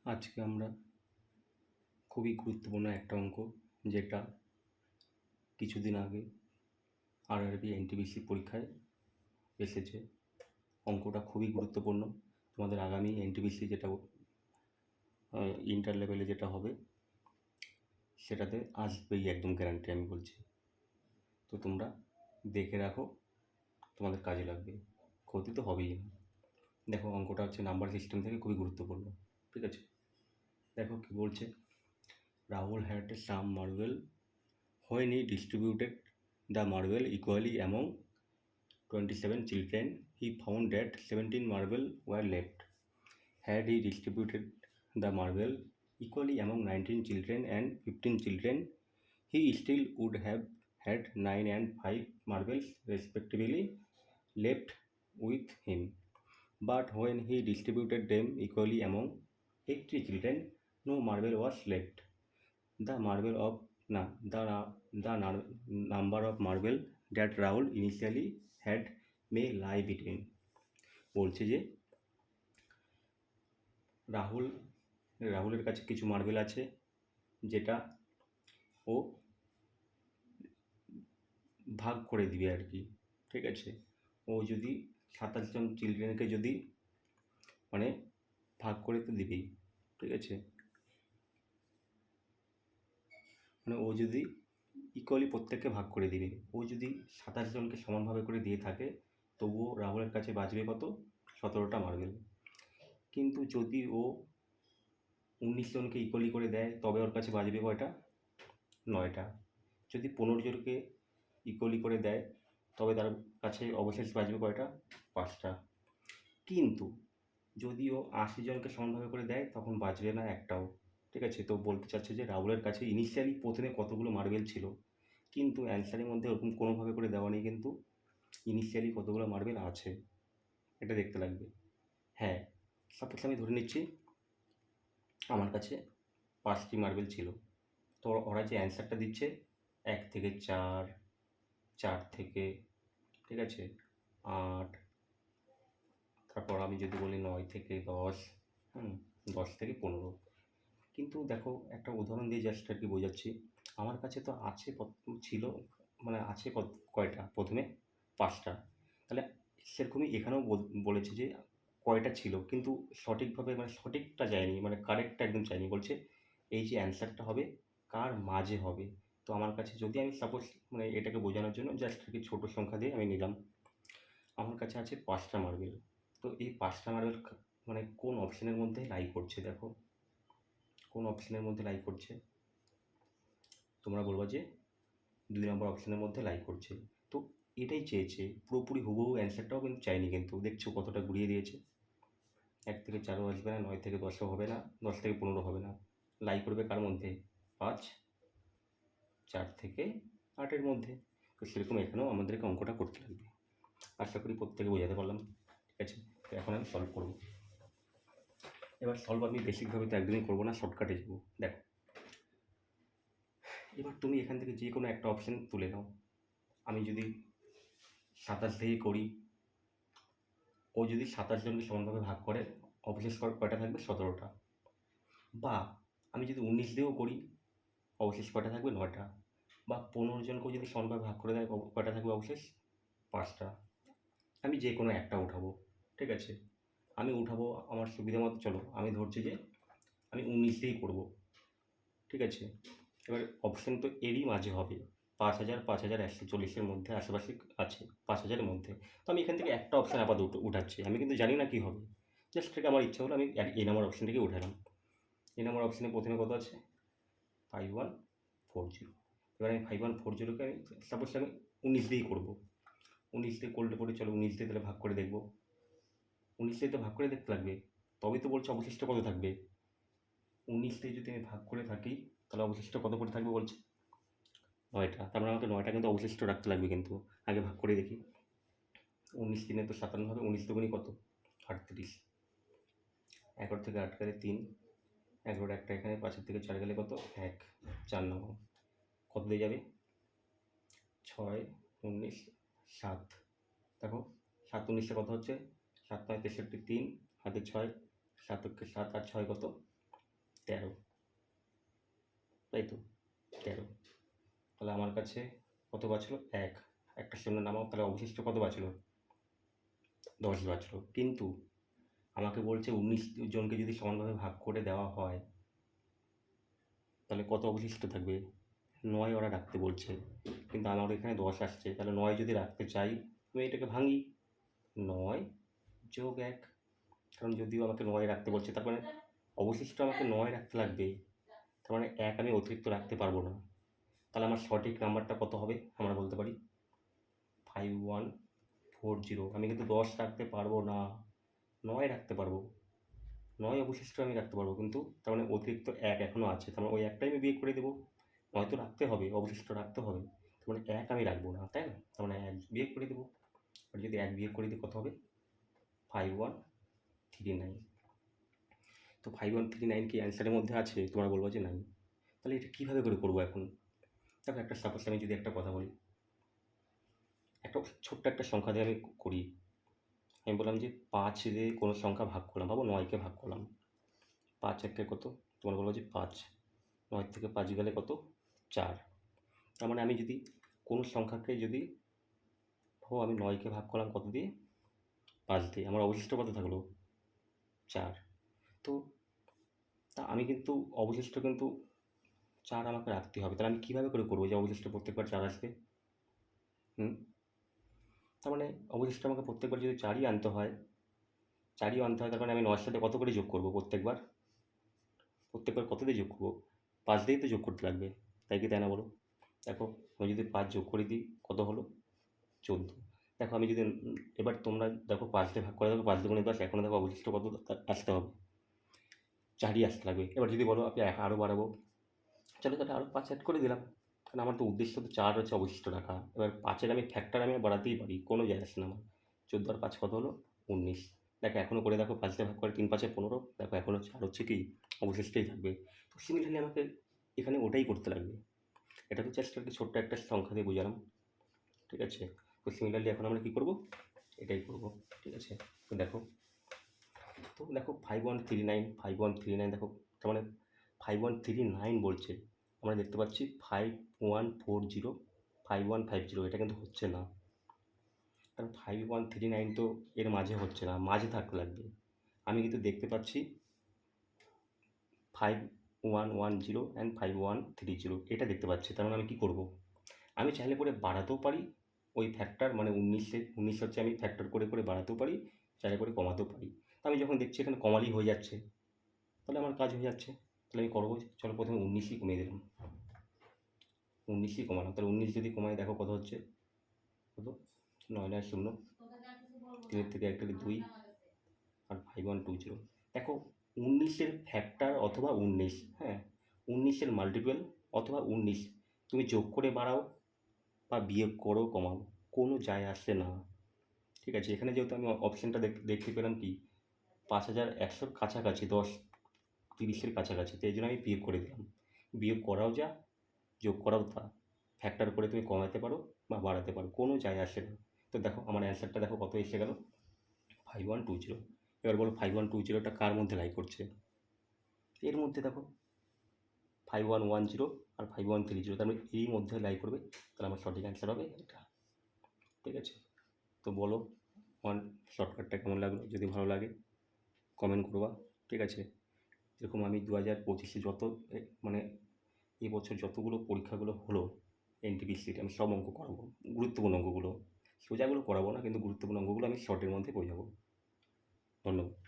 আজকে আমরা খুবই গুরুত্বপূর্ণ একটা অঙ্ক, যেটা কিছুদিন আগে আরআরবি এনটিপিসি পরীক্ষায় এসেছে। অঙ্কটা খুবই গুরুত্বপূর্ণ, তোমাদের আগামী এনটিপিসি যেটা ইন্টার লেভেলে যেটা হবে সেটাতে আসবেই, একদম গ্যারান্টি আমি বলছি। তো তোমরা দেখে রাখো, তোমাদের কাজে লাগবে, ক্ষতি তো হবেই না। দেখো, অঙ্কটা হচ্ছে নাম্বার সিস্টেম থেকে খুবই গুরুত্বপূর্ণ, ঠিক আছে? দেখো কি বলছে। Rahul had some marble when he distributed the marble equally among 27 children. He found that 17 marbles were left. Had he distributed the marble equally among 19 children and 15 children, he still would have had 9 and 5 marbles respectively left with him. But when he distributed them equally among 80 children, no marble was left. The marble of na the number of marble that Rahul initially had may lie between. বলছে যে রাহুলের কাছে কিছু marble আছে, যেটা ও ভাগ করে দিবে আর কি, ঠিক আছে? ও যদি 27 জন চিলড্রেনকে যদি মানে ভাগ করে তো দিবেই, ঠিক আছে? মানে ও যদি ইকুয়ালি প্রত্যেককে ভাগ করে দিবে, ও যদি 27 জনকে সমানভাবে করে দিয়ে থাকে, তবুও রাহুলের কাছে বাঁচবে কত? 17টা মার্বেল। কিন্তু যদি ও 19 জনকে ইকুয়ালি করে দেয়, তবে ওর কাছে বাঁচবে কয়টা? 9টা। যদি 15 জনকে ইকুয়ালি করে দেয়, তবে তার কাছে অবশেষ বাঁচবে কয়টা? 5টা। কিন্তু যদি ও 80 জনকে সমানভাবে করে দেয়, তখন বাঁচবে না একটাও, ঠিক আছে? তো বলতে চাচ্ছে যে রাহুলের কাছে ইনিশিয়ালি প্রথমে কতগুলো মার্বেল ছিল, কিন্তু অ্যান্সারের মধ্যে ওরকম কোনোভাবে করে দেওয়া নেই, কিন্তু ইনিশিয়ালি কতগুলো মার্বেল আছে এটা দেখতে লাগবে। হ্যাঁ, সাপোজ আমি ধরে নিচ্ছি আমার কাছে 5টি মার্বেল ছিল। তো ওরা যে অ্যান্সারটা দিচ্ছে 1 থেকে 4, 4 থেকে, ঠিক আছে, 8, তারপর আমি যদি বলি 9 থেকে 10, 10 থেকে 15। কিন্তু দেখো, একটা উদাহরণ দিয়ে জাস্ট আর কি বোঝাচ্ছি। আমার কাছে তো আছে ছিল, মানে আছে কয়টা? প্রথমে 5টা। তাহলে সেরকমই এখানেও বলেছে যে কয়টা ছিল, কিন্তু সঠিকভাবে মানে সঠিকটা যায়নি, মানে কারেক্টটা একদম চায়নি। বলছে এই যে অ্যান্সারটা হবে কার মাঝে হবে। তো আমার কাছে যদি আমি সাপোজ মানে এটাকে বোঝানোর জন্য জাস্ট আর কি ছোটো সংখ্যা দিয়ে আমি নিলাম, আমার কাছে আছে 5টা মার্বেল। তো এই 5টা মার্বেল মানে কোন অপশনের মধ্যে লাই করছে, দেখো কোন অপশনের মধ্যে লাই করছে? তোমরা বলবা যে 2 নম্বর অপশনের মধ্যে লাই করছে। তো এটাই চেয়েছে, পুরোপুরি হুবহু অ্যান্সারটাও কিন্তু চায়নি, কিন্তু দেখছো কতটা ঘুরিয়ে দিয়েছে। 1 থেকে 4ও আসবে না, 9 থেকে 10ও হবে না, 10 থেকে 15 হবে না। লাই করবে কার মধ্যে? 5, 4 থেকে 8-এর মধ্যে। তো সেরকম এখানেও আমাদেরকে অঙ্কটা করতে লাগবে। আশা করি প্রত্যেকে বোঝাতে পারলাম, ঠিক আছে? তো এখন আমি সলভ করব। এবার সলভ আমি বেসিকভাবে তো একদমই করবো না, শর্টকাটে যাবো। দেখো, এবার তুমি এখান থেকে যে কোনো একটা অপশন তুলে নাও। আমি যদি 27 থেকে করি, ও যদি 27 জনকে সমানভাবে ভাগ করে, অবশেষ কয়টা থাকবে? 17টা। বা আমি যদি 19 দিয়েও করি, অবশেষ কয়টা থাকবে? 9টা। বা 15 জনকেও যদি সমানভাবে ভাগ করে দেয়, কয়টা থাকবে অবশেষ? 5টা। আমি যে কোনো একটা উঠাবো, ঠিক আছে? আমি উঠাবো আমার সুবিধা মতো। চলো, আমি ধরছি যে আমি 19 দিয়েই করবো, ঠিক আছে? এবার অপশন তো এরই মাঝে হবে, 5000, 5140-এর মধ্যে আশেপাশে আছে, 5000-এর মধ্যে। তো আমি এখান থেকে একটা অপশান আপাতত উঠাচ্ছি, আমি কিন্তু জানি না কী হবে। জাস্ট থেকে আমার ইচ্ছা হলো আমি এই নাম্বার অপশানটাকে উঠালাম। এই নাম্বার অপশানে প্রথমে কত আছে? 5140। এবার আমি 5140-কে আমি সাপোজ আমি 19 দিয়েই করবো। 19 দিয়ে করলে পরে চলো 19 দিয়ে তাহলে ভাগ করে দেখবো। 19 দিয়ে তো ভাগ করে দেখতে লাগবে, তবেই তো বলছে অবশিষ্ট কত থাকবে। 19 দিয়ে যদি আমি ভাগ করে থাকি, তাহলে অবশিষ্ট কত করে থাকবে বলছে? 9টা। তার মানে আমাকে 9টা কিন্তু অবশিষ্ট রাখতে লাগবে, কিন্তু আগে ভাগ করে দেখি। 19 দিনে তো 57 হবে, 19 দুগুণে কত? 38। 11 থেকে 8 গেলে 3, 11 একটা এখানে, 5 থেকে 4 গেলে কত? 1, 4 নম্বর। কত দিয়ে যাবে? 6, 19, 7। দেখো 7 19-এ কত হচ্ছে? 7 9 63, 3 হাতে 6, 7 7 আর 6 কত? 13, তাই তো 13। তাহলে আমার কাছে কত বাঁচলো? একটা শূন্য নামাও, তাহলে অবশিষ্ট কত বাঁচলো? 10 বাঁচলো। কিন্তু আমাকে বলছে 19 জনকে যদি সমানভাবে ভাগ করে দেওয়া হয় তাহলে কত অবশিষ্ট থাকবে? 9 ওরা রাখতে বলছে, কিন্তু আমার এখানে 10 আসছে। তাহলে 9 যদি রাখতে চাই, আমি এটাকে ভাঙি, 9 যোগ 1, কারণ যদিও আমাকে 9 রাখতে বলছে, তার মানে অবশিষ্ট আমাকে 9 রাখতে লাগবে, তার মানে 1 আমি অতিরিক্ত রাখতে পারবো না। তাহলে আমার সঠিক নাম্বারটা কত হবে আমরা বলতে পারি? 5140। আমি কিন্তু 10 রাখতে পারবো না, 9 রাখতে পারবো, 9 অবশিষ্ট আমি রাখতে পারবো, কিন্তু তার মানে অতিরিক্ত 1 এখনও আছে, তার মানে ওই একটাই আমি বিয়োগ করে দেবো। 9 তো রাখতে হবে, অবশিষ্ট রাখতে হবে, তার মানে 1 আমি রাখবো না, তাই না? তার মানে 1 বিয়োগ করে দেবো। আর যদি 1 বিয়োগ করে দিই কত হবে? 5139। তো 5139 কি অ্যান্সারের মধ্যে আছে? তোমরা বলবো যে নাই। তাহলে এটা কীভাবে করে করবো এখন? দেখো, একটা সাপোজ আমি যদি একটা কথা বলি, একটা ছোট্ট একটা সংখ্যা দিয়ে আমি করি। আমি বললাম যে 5 দিয়ে কোনো সংখ্যা ভাগ করলাম, ভাবো 9কে ভাগ করলাম। 5 একে কত? তোমরা বলবো যে 5। 9 থেকে 5 গেলে কত? 4। তার মানে আমি যদি কোনো সংখ্যাকে যদি আমি 9কে ভাগ করলাম কত দিয়ে? 5 দিয়ে, আমার অবশিষ্ট কত থাকলো? 4। তো আমি কিন্তু অবশিষ্ট কিন্তু 4 আমাকে রাখতে হবে। তাহলে আমি কীভাবে করে করবো যে অবশিষ্ট প্রত্যেকবার 4 আসবে? তার মানে অবশিষ্ট আমাকে প্রত্যেকবার যদি 4ই আনতে হয়, তার মানে আমি 9-এর সাথে কত করে যোগ করবো প্রত্যেকবার? কত দিয়ে যোগ করবো? 5 দিয়েই তো যোগ করতে লাগবে, তাই কি তাই না বলো? দেখো, আমি যদি 5 যোগ করে দিই কত হলো? 14। দেখো, আমি যদি এবার তোমরা দেখো 5 দিয়ে ভাগ করে দেখো, 5 দুগুণে 10, এখনও দেখো অবশিষ্ট কত আসতে হবে? 4ই আসতে লাগবে। এবার যদি বলো আপনি আরও বাড়াবো, চলো তাহলে আরও 5 অ্যাড করে দিলাম, কারণ আমার তো উদ্দেশ্য তো 4 হচ্ছে অবশিষ্ট রাখা। এবার 5-এর আমি ফ্যাক্টর আমি বাড়াতেই পারি, কোনো যায় আসে না আমার। 14 আর 5 কত হলো? 19। দেখো এখনও করে দেখো, 5 দিয়ে ভাগ করে 3 5 15, দেখো এখনও 4 হচ্ছে কি অবশিষ্টই থাকবে। তো সিমিলারলি আমাকে এখানে ওটাই করতে লাগবে। এটা তো জাস্ট একটা ছোট্ট একটা সংখ্যা দিয়ে বোঝালাম, ঠিক আছে? তো সিমিলারলি এখন আমরা কী করবো? এটাই করবো, ঠিক আছে? তো দেখো 5139 দেখো, তার মানে 5139 বলছে, আমরা দেখতে পাচ্ছি 5140 5150, এটা কিন্তু হচ্ছে না, কারণ 5139 তো এর মাঝে হচ্ছে না, মাঝে থাকতে লাগবে। আমি কিন্তু দেখতে পাচ্ছি 5110 অ্যান্ড 5130, এটা দেখতে পাচ্ছি। তার মানে আমি কী করবো? আমি চাইলে পরে বাড়াতেও পারি ওই ফ্যাক্টর, মানে 19 হচ্ছে আমি ফ্যাক্টর করে করে বাড়াতেও পারি, চাইলে করে কমাতেও পারি। আমি যখন দেখছি এখানে কমালেই হয়ে যাচ্ছে, তাহলে আমার কাজ হয়ে যাচ্ছে। তাহলে আমি করবো, চলো প্রথমে 19ই কমিয়ে দিলাম, 19ই কমালাম। তাহলে 19 যদি কমাই দেখো কত হচ্ছে? কত? 9 9 0, 3 থেকে 1 গেলে 2, আর 5120। দেখো 19-এর ফ্যাক্টর অথবা 19, হ্যাঁ, 19-এর মাল্টিপল অথবা 19 তুমি যোগ করে বাড়াও বা বিয়োগ করো কমাও, কোনো যায় আসে না, ঠিক আছে? এখানে যেহেতু আমি অপশানটা দেখতে পেলাম কি 5100-র কাছাকাছি, 10 30-এর কাছাকাছি, তো এই জন্য আমি বিয়োগ করে দিলাম। বিয়োগ করাও যা, যোগ করাও তা, ফ্যাক্টর করে তুমি কমাতে পারো বা বাড়াতে পারো, কোনো যায় আসে না। তো দেখো আমার অ্যান্সারটা দেখো কত এসে গেল? 5120। এবার বলো 5120টা কার মধ্যে লাই করছে? এর মধ্যে দেখো 5110 আর 5130, তার মানে এই মধ্যে লাই করবে, তাহলে আমার সঠিক অ্যান্সার হবে এটা, ঠিক আছে? তো বলো আমার শর্টকাটটা কেমন লাগলো? যদি ভালো লাগে কমেন্ট করবা, ঠিক আছে? যেরকম আমি 2025-এ মানে এবছর যতগুলো পরীক্ষাগুলো হলো এনটিপিসির, আমি সব অঙ্ক করাবো, গুরুত্বপূর্ণ অঙ্কগুলো, সোজাগুলো করাবো না, কিন্তু গুরুত্বপূর্ণ অঙ্কগুলো আমি শর্টের মধ্যে বোঝাবো। ধন্যবাদ।